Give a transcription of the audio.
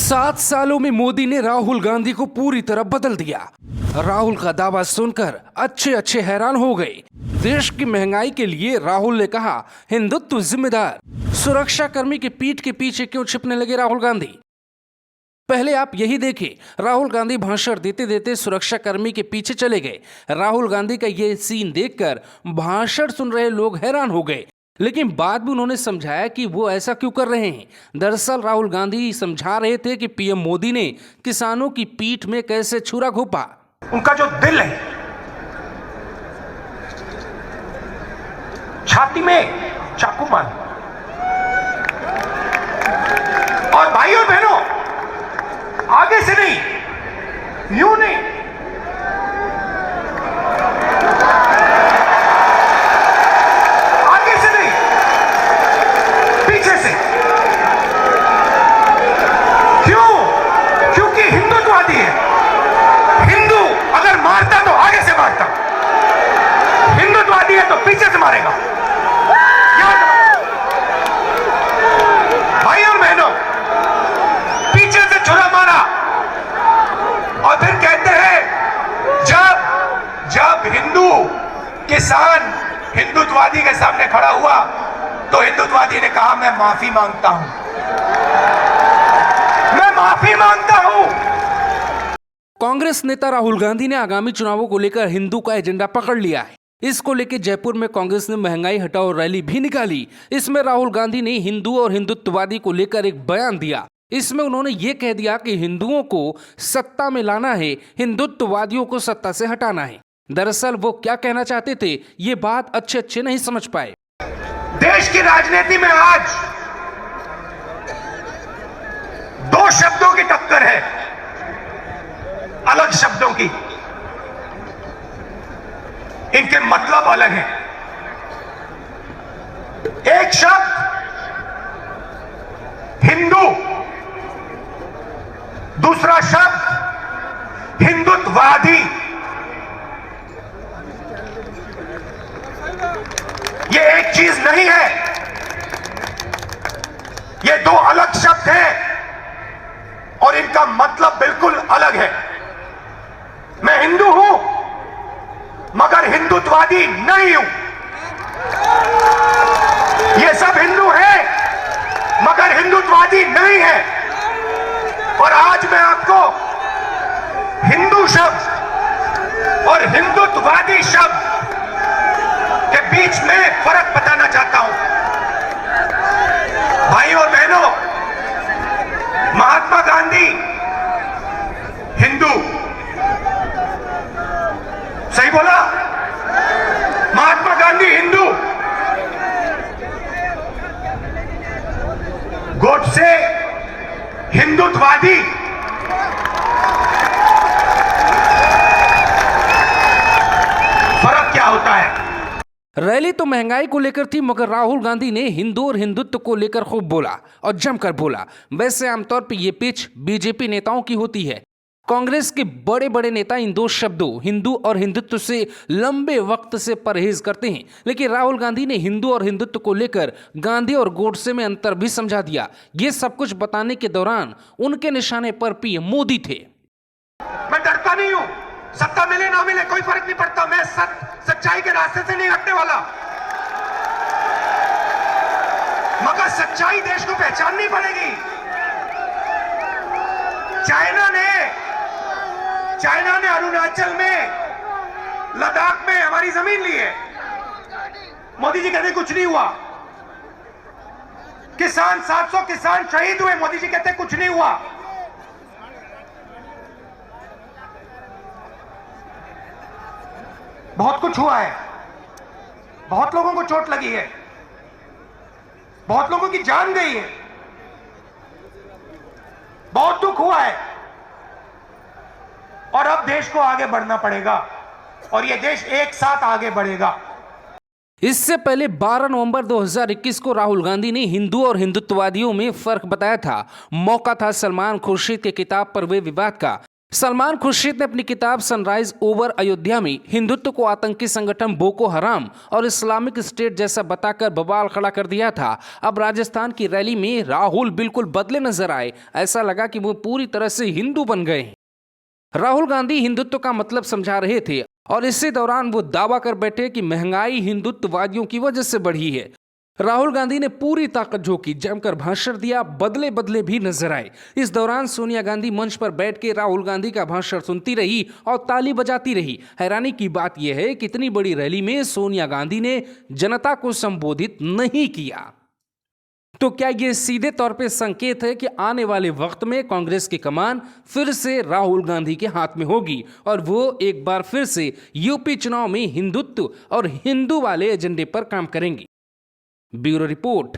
7 सालों में मोदी ने राहुल गांधी को पूरी तरह बदल दिया। राहुल का दावा सुनकर अच्छे हैरान हो गए। देश की महंगाई के लिए राहुल ने कहा हिंदुत्व जिम्मेदार। सुरक्षा कर्मी की पीठ के पीछे क्यों छिपने लगे राहुल गांधी? पहले आप यही देखें, राहुल गांधी भाषण देते देते सुरक्षा कर्मी के पीछे चले गए। राहुल गांधी का ये सीन देखकर भाषण सुन रहे लोग हैरान हो गए, लेकिन बाद में उन्होंने समझाया कि वो ऐसा क्यों कर रहे हैं। दरअसल राहुल गांधी समझा रहे थे कि पीएम मोदी ने किसानों की पीठ में कैसे छुरा घोंपा। उनका जो दिल है, छाती में चाकू मार। और भाई और बहनों, आगे से नहीं, यूं नहीं, आगे से नहीं, पीछे से। क्यों? क्योंकि हिंदुत्ववादी है। हिंदू अगर मारता तो आगे से मारता, हिंदुत्ववादी है तो पीछे से मारेगा। याद भाई और बहनों, पीछे से छुरा मारा और फिर कहते हैं जब हिंदू किसान हिंदुत्ववादी के सामने खड़ा हुआ तो हिंदुत्ववादी ने कहा मैं माफी मांगता हूं, मैं माफी मांगता हूं। कांग्रेस नेता राहुल गांधी ने आगामी चुनावों को लेकर हिंदू का एजेंडा पकड़ लिया है। इसको लेकर जयपुर में कांग्रेस ने महंगाई हटाओ रैली भी निकाली। इसमें राहुल गांधी ने हिंदू और हिंदुत्ववादी को लेकर एक बयान दिया। इसमें उन्होंने ये कह दिया कि हिंदुओं को सत्ता में लाना है, हिंदुत्ववादियों को सत्ता से हटाना है। दरअसल वो क्या कहना चाहते थे, ये बात अच्छे नहीं समझ पाए। देश की राजनीति में आज दो शब्दों की टक्कर है, अलग शब्दों की। इनके मतलब अलग हैं। एक शब्द हिंदू, दूसरा शब्द हिंदुत्ववादी। ये एक चीज नहीं है, ये दो अलग शब्द हैं और इनका मतलब बिल्कुल अलग है। मैं हिंदू हूं मगर हिंदुत्ववादी नहीं हूं। ये सब हिंदू हैं मगर हिंदुत्ववादी नहीं है। और आज मैं आपको हिंदू शब्द और हिंदुत्ववादी शब्द के बीच में फर्क बताना चाहता हूं। भाई और बहनों, महात्मा गांधी हिंदू, सही बोला? महात्मा गांधी हिंदू, गोडसे हिंदुत्ववादी। फर्क क्या होता है? रैली तो महंगाई को लेकर थी, मगर राहुल गांधी ने हिंदू और हिंदुत्व को लेकर खूब बोला और जमकर बोला। वैसे आमतौर पर यह पिच बीजेपी नेताओं की होती है। कांग्रेस के बड़े नेता इन दो शब्दों हिंदू और हिंदुत्व से लंबे वक्त से परहेज करते हैं, लेकिन राहुल गांधी ने हिंदू और हिंदुत्व को लेकर गांधी और गोडसे में अंतर भी समझा दिया। ये सब कुछ बताने के दौरान उनके निशाने पर पीएम मोदी थे। मैं डरता नहीं हूं, सत्ता मिले ना मिले कोई फर्क नहीं पड़ता। मैं सच्चाई के रास्ते से नहीं हटने वाला, मगर सच्चाई देश को पहचाननी पड़ेगी। चाइना ने अरुणाचल में, लद्दाख में हमारी जमीन ली है। मोदी जी कहते कुछ नहीं हुआ। किसान 700 किसान शहीद हुए, मोदी जी कहते कुछ नहीं हुआ। बहुत कुछ हुआ है, बहुत लोगों को चोट लगी है, बहुत लोगों की जान गई है, बहुत दुख हुआ है। और अब देश को आगे बढ़ना पड़ेगा और यह देश एक साथ आगे बढ़ेगा। इससे पहले 12 नवंबर 2021 को राहुल गांधी ने हिंदू और हिंदुत्ववादियों में फर्क बताया था। मौका था सलमान खुर्शीद के किताब पर हुए विवाद का। सलमान खुर्शीद ने अपनी किताब सनराइज ओवर अयोध्या में हिंदुत्व को आतंकी संगठन बोको हराम और इस्लामिक स्टेट जैसा बताकर बवाल खड़ा कर दिया था। अब राजस्थान की रैली में राहुल बिल्कुल बदले नजर आए। ऐसा लगा कि वो पूरी तरह से हिंदू बन गए। राहुल गांधी हिंदुत्व का मतलब समझा रहे थे और इसी दौरान वो दावा कर बैठे कि महंगाई हिंदुत्ववादियों की वजह से बढ़ी है। राहुल गांधी ने पूरी ताकत झोंकी, जमकर भाषण दिया, बदले बदले भी नजर आए। इस दौरान सोनिया गांधी मंच पर बैठ के राहुल गांधी का भाषण सुनती रही और ताली बजाती रही। हैरानी की बात यह है कि इतनी बड़ी रैली में सोनिया गांधी ने जनता को संबोधित नहीं किया। तो क्या यह सीधे तौर पे संकेत है कि आने वाले वक्त में कांग्रेस की कमान फिर से राहुल गांधी के हाथ में होगी और वो एक बार फिर से यूपी चुनाव में हिंदुत्व और हिंदू वाले एजेंडे पर काम करेंगी? Bureau report.